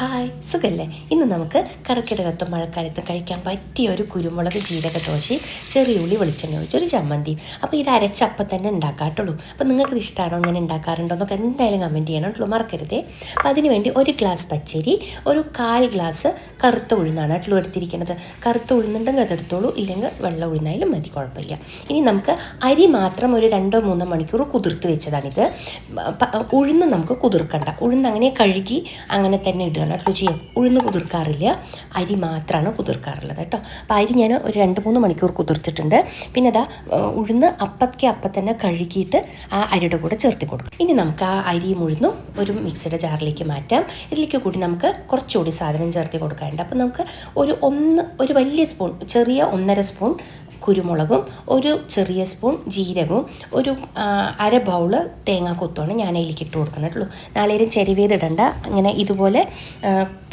Hi, സുഖല്ലേ? ഇന്ന് നമുക്ക് കർക്കിടകത്തും മഴക്കാലത്തും കഴിക്കാൻ പറ്റിയ ഒരു കുരുമുളക് ജീരക ദോശയും ചെറിയ ഉള്ളി വെളിച്ചെണ്ണ ഒഴിച്ചൊരു ചമ്മന്തി. അപ്പോൾ ഇത് അരച്ചപ്പം തന്നെ ഉണ്ടാക്കാട്ടുള്ളൂ. അപ്പോൾ നിങ്ങൾക്ക് ഇത് ഇഷ്ടമാണോ, ഇങ്ങനെ ഉണ്ടാക്കാറുണ്ടോ എന്നൊക്കെ എന്തായാലും കമൻറ്റ് ചെയ്യണം കേട്ടോ, മറക്കരുതേ. അപ്പോൾ അതിനുവേണ്ടി ഒരു ഗ്ലാസ് പച്ചരി, ഒരു 1/4 ഗ്ലാസ് കറുത്ത ഉഴുന്നാണ് കേട്ടോ എടുത്തിരിക്കുന്നത്. കറുത്ത ഉഴുന്നുണ്ടെങ്കിൽ അതെടുത്തോളൂ, ഇല്ലെങ്കിൽ വെള്ള ഉഴുന്നായാലും മതി, കുഴപ്പമില്ല. ഇനി നമുക്ക് അരി മാത്രം ഒരു 2-3 മണിക്കൂർ കുതിർത്ത് വെച്ചതാണിത്. ഉഴുന്ന് നമുക്ക് കുതിർക്കണ്ട, ഉഴുന്ന് അങ്ങനെ കഴുകി അങ്ങനെ തന്നെ ഇടുക കേട്ടോ ചെയ്യാം. ഉഴുന്ന് കുതിർക്കാറില്ല, അരി മാത്രമാണ് കുതിർക്കാറുള്ളത് കേട്ടോ. അപ്പോൾ അരി ഞാൻ ഒരു 2-3 മണിക്കൂർ കുതിർത്തിട്ടുണ്ട്. പിന്നെ അതാ ഉഴുന്ന് അപ്പം തന്നെ കഴുകിയിട്ട് ആ അരിയുടെ കൂടെ ചേർത്തി കൊടുക്കും. ഇനി നമുക്ക് ആ അരിയും ഉഴുന്നും ഒരു മിക്സിയുടെ ജാറിലേക്ക് മാറ്റാം. ഇതിലേക്ക് കൂടി നമുക്ക് കുറച്ചുകൂടി സാധനം ചേർത്തി കൊടുക്കാറുണ്ട്. അപ്പോൾ നമുക്ക് ഒരു വലിയ സ്പൂൺ, ചെറിയ 1.5 സ്പൂൺ കുരുമുളകും, ഒരു ചെറിയ സ്പൂൺ ജീരകവും, ഒരു 1/2 ബൗള് തേങ്ങാക്കൊത്തുമാണ് ഞാൻ അതിലേക്ക് ഇട്ട് കൊടുക്കുന്നുള്ളൂ. നാളികേരം ചെരുവേതിടണ്ട, ഇങ്ങനെ ഇതുപോലെ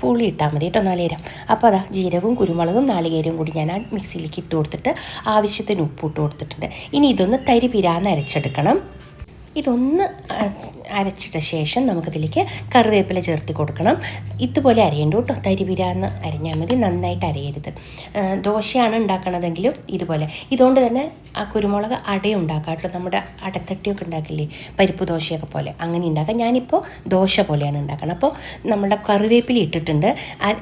പുളി ഇട്ടാൽ മതി കേട്ടോ നാളികേരം. അപ്പോൾ അതാ ജീരകവും കുരുമുളകും നാളികേരവും കൂടി ഞാൻ ആ മിക്സിയിലേക്ക് ഇട്ട് കൊടുത്തിട്ട് ആവശ്യത്തിന് ഉപ്പിട്ട് കൊടുത്തിട്ടുണ്ട്. ഇനി ഇതൊന്ന് തരി പിരാന്ന് അരച്ചെടുക്കണം. ഇതൊന്ന് അരച്ചിട്ട ശേഷം നമുക്കിതിലേക്ക് കറിവേപ്പില ചേർത്തി കൊടുക്കണം. ഇതുപോലെ അരയണ്ട കേട്ടോ, തരിവിരാന്ന് അരഞ്ഞാൽ മതി, നന്നായിട്ട് അരയരുത്. ദോശയാണ് ഉണ്ടാക്കണതെങ്കിലും ഇതുപോലെ. ഇതുകൊണ്ട് തന്നെ ആ കുരുമുളക് അടയുണ്ടാക്കാം കേട്ടോ, നമ്മുടെ അടത്തട്ടിയൊക്കെ ഉണ്ടാക്കില്ലേ, പരിപ്പ് ദോശയൊക്കെ പോലെ അങ്ങനെ ഉണ്ടാക്കാം. ഞാനിപ്പോൾ ദോശ പോലെയാണ് ഉണ്ടാക്കണം. അപ്പോൾ നമ്മുടെ കറിവേപ്പില ഇട്ടിട്ടുണ്ട്.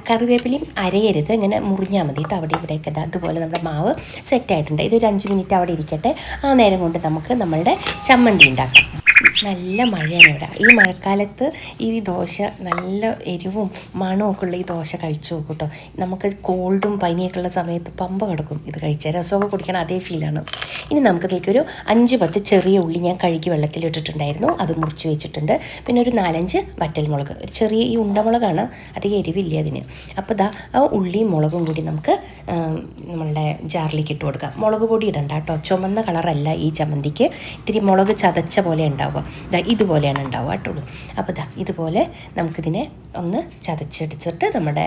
കറിവേപ്പിലയും അരയരുത്, ഇങ്ങനെ മുറിഞ്ഞാൽ മതി കേട്ടോ. അവിടെ ഇവിടെയൊക്കെ അതുപോലെ നമ്മുടെ മാവ് സെറ്റായിട്ടുണ്ട്. ഇതൊരു 5 മിനിറ്റ് അവിടെ ഇരിക്കട്ടെ. ആ നേരം കൊണ്ട് നമുക്ക് നമ്മളുടെ ചമ്മന്തി ഉണ്ടാക്കാം. നല്ല മഴയാണ് ഇവിടെ. ഈ മഴക്കാലത്ത് ഈ ദോശ നല്ല എരിവും മണവും ഒക്കെ ഉള്ള ഈ ദോശ കഴിച്ചു നോക്കും കേട്ടോ. നമുക്ക് കോൾഡും പനിയൊക്കെ ഉള്ള സമയത്ത് പമ്പ കിടക്കും ഇത് കഴിച്ചാൽ. രസമൊക്കെ കുടിക്കണം, അതേ ഫീലാണ്. ഇനി നമുക്കിതിലേക്കൊരു 5-10 ചെറിയ ഉള്ളി ഞാൻ കഴുകി വെള്ളത്തിലിട്ടിട്ടുണ്ടായിരുന്നു, അത് മുറിച്ച് വെച്ചിട്ടുണ്ട്. പിന്നെ ഒരു 4-5 വറ്റൽമുളക്, ഒരു ചെറിയ ഈ ഉണ്ടമുളകാണ്, അധികം എരിവില്ല അതിന്. അപ്പോൾ ഇതാ ആ ഉള്ളിയും മുളകും കൂടി നമുക്ക് നമ്മളുടെ ജാറിലേക്ക് ഇട്ട് കൊടുക്കാം. മുളക് പൊടി ഇടണ്ട കേട്ടോ, ചുമന്ന കളറല്ല ഈ ചമ്മന്തിക്ക്, ഇത്തിരി മുളക് ചതച്ച പോലെ ഉണ്ടാവുക. ഇതുപോലെയാണ് ഉണ്ടാവുക കേട്ടുള്ളൂ. അപ്പോൾ ഇതുപോലെ നമുക്കിതിനെ ഒന്ന് ചതച്ചടിച്ചിട്ട് നമ്മുടെ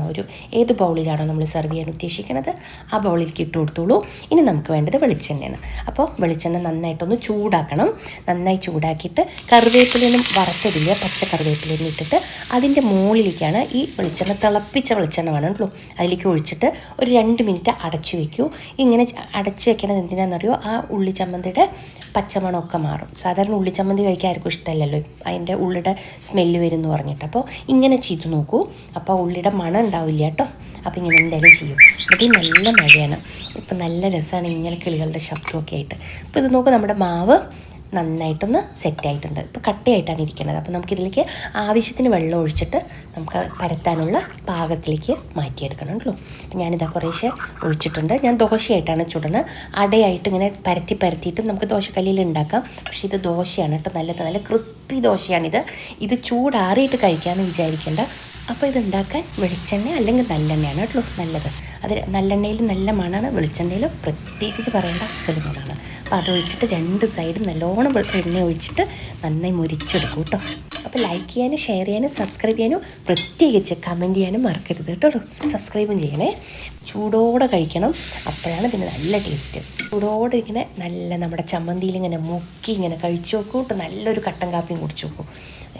ഒരു ഏത് ബൗളിലാണോ നമ്മൾ സെർവ് ചെയ്യാൻ ഉദ്ദേശിക്കുന്നത് ആ ബൗളിലേക്ക് ഇട്ട് കൊടുത്തോളൂ. ഇനി നമുക്ക് വേണ്ടത് വെളിച്ചെണ്ണയാണ്. അപ്പോൾ വെളിച്ചെണ്ണ നന്നായിട്ടൊന്ന് ചൂടാക്കണം. നന്നായി ചൂടാക്കിയിട്ട് കറിവേപ്പിലൊന്നും വറുത്തതില്ല, പച്ച കറിവേപ്പിലൊന്നും ഇട്ടിട്ട് അതിൻ്റെ മുകളിലേക്കാണ് ഈ വെളിച്ചെണ്ണ, തിളപ്പിച്ച വെളിച്ചെണ്ണ വേണം കേട്ടോ, അതിലേക്ക് ഒഴിച്ചിട്ട് ഒരു 2 മിനിറ്റ് അടച്ചു വയ്ക്കൂ. ഇങ്ങനെ അടച്ചു വെക്കണത് എന്തിനാണെന്നറിയോ, ആ ഉള്ളി ചമ്മന്തിയുടെ പച്ചമണമൊക്കെ മാറും. സാധാരണ ഉള്ളി ചമ്മന്തി കഴിക്കാൻ ആർക്കും ഇഷ്ടമല്ലല്ലോ, അതിൻ്റെ ഉള്ളിയുടെ സ്മെല്ല് വരും എന്ന് പറഞ്ഞിട്ട്. അപ്പോൾ ഇങ്ങനെ ചെയ്ത് നോക്കൂ, അപ്പോൾ ഉള്ളിയുടെ മണം ഉണ്ടാവില്ല കേട്ടോ. അപ്പോൾ ഇങ്ങനെ എന്തായാലും ചെയ്യും. ഇവിടെ നല്ല മഴയാണ്, ഇപ്പം നല്ല രസമാണ് ഇങ്ങനെ കിളികളുടെ ശബ്ദമൊക്കെ ആയിട്ട്. അപ്പോൾ ഇത് നോക്കൂ, നമ്മുടെ മാവ് നന്നായിട്ടൊന്ന് സെറ്റായിട്ടുണ്ട്. ഇപ്പോൾ കട്ടയായിട്ടാണ് ഇരിക്കുന്നത്. അപ്പോൾ നമുക്കിതിലേക്ക് ആവശ്യത്തിന് വെള്ളം ഒഴിച്ചിട്ട് നമുക്ക് പരത്താനുള്ള പാകത്തിലേക്ക് മാറ്റിയെടുക്കണം കേട്ടോ. അപ്പം ഞാനിതാ കുറേശ്ശെ ഒഴിച്ചിട്ടുണ്ട്. ഞാൻ ദോശയായിട്ടാണ് ചുടുന്നത്, അടയായിട്ട് ഇങ്ങനെ പരത്തിയിട്ട് നമുക്ക് ദോശക്കല്ലിൽ ഉണ്ടാക്കാം. പക്ഷേ ഇത് ദോശയാണ് കേട്ടോ, നല്ല ക്രിസ്പി ദോശയാണിത്. ഇത് ചൂടാറിയിട്ട് കഴിക്കാമെന്ന് വിചാരിക്കേണ്ട. അപ്പോൾ ഇതുണ്ടാക്കാൻ വെളിച്ചെണ്ണ അല്ലെങ്കിൽ നല്ലെണ്ണയാണ് കേട്ടോ നല്ലത്. അത് നല്ലെണ്ണയിൽ നല്ല മണമാണ്, വെളിച്ചെണ്ണയിൽ പ്രത്യേകിച്ച് പറയേണ്ട അസല് മണമാണ്. അപ്പോൾ അതൊഴിച്ചിട്ട് 2 സൈഡും നല്ലോണം എണ്ണ ഒഴിച്ചിട്ട് നന്നായി മുരിച്ചെടുക്കും കേട്ടോ. അപ്പോൾ ലൈക്ക് ചെയ്യാനും ഷെയർ ചെയ്യാനും സബ്സ്ക്രൈബ് ചെയ്യാനും പ്രത്യേകിച്ച് കമൻറ്റ് ചെയ്യാനും മറക്കരുത് കേട്ടോ. സബ്സ്ക്രൈബും ചെയ്യണേ. ചൂടോടെ കഴിക്കണം, അപ്പോഴാണ് പിന്നെ നല്ല ടേസ്റ്റ്. ചൂടോടെ ഇങ്ങനെ നല്ല നമ്മുടെ ചമ്മന്തിയിൽ ഇങ്ങനെ മുക്കി ഇങ്ങനെ കഴിച്ചു നോക്കൂ കേട്ടോ. നല്ലൊരു കട്ടൻ കാപ്പിയും കുടിച്ചു നോക്കൂ,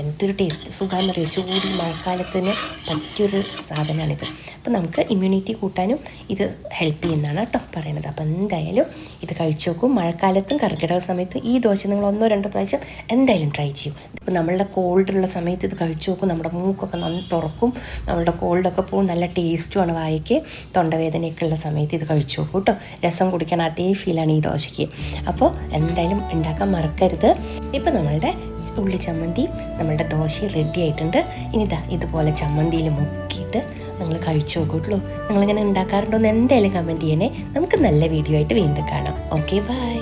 എന്തൊരു ടേസ്റ്റ്, സുഖമെന്നറിയോ. ചൂട് മഴക്കാലത്തിന് പറ്റിയൊരു സാധനമാണിത്. അപ്പോൾ നമുക്ക് ഇമ്മ്യൂണിറ്റി കൂട്ടാനും ഇത് ഹെൽപ്പ് ചെയ്യുന്നതാണ് കേട്ടോ പറയണത്. അപ്പോൾ എന്തായാലും ഇത് കഴിച്ചു നോക്കും. മഴക്കാലത്തും കർക്കിടക സമയത്തും ഈ ദോശ നിങ്ങൾ 1-2 പ്രാവശ്യം എന്തായാലും ട്രൈ ചെയ്യും. ഇപ്പോൾ നമ്മളുടെ കോൾഡുള്ള സമയത്ത് ഇത് കഴിച്ചു നോക്കും, നമ്മുടെ മൂക്കൊക്കെ നന്നായി തുറക്കും, നമ്മളുടെ കോൾഡൊക്കെ പോകും. നല്ല ടേസ്റ്റുമാണ് വായിക്ക്. തൊണ്ടവേദനയൊക്കെ ഉള്ള സമയത്ത് ഇത് കഴിച്ചു നോക്കും കേട്ടോ. രസം കുടിക്കണം, അതേ ഫീലാണ് ഈ ദോശയ്ക്ക്. അപ്പോൾ എന്തായാലും ഉണ്ടാക്കാൻ മറക്കരുത്. ഇപ്പോൾ നമ്മളുടെ ഉള്ളി ചമ്മന്തി, നമ്മളുടെ ദോശ റെഡി ആയിട്ടുണ്ട്. ഇനി ഇതുപോലെ ചമ്മന്തിയിൽ മുക്കിയിട്ട് നിങ്ങൾ കഴിച്ചു നോക്കൂട്ടുള്ളൂ. നിങ്ങളിങ്ങനെ ഉണ്ടാക്കാറുണ്ടോ എന്ന് എന്തായാലും കമൻറ്റ് ചെയ്യണേ. നമുക്ക് നല്ല വീഡിയോ ആയിട്ട് വീണ്ടും കാണാം. Okay, by.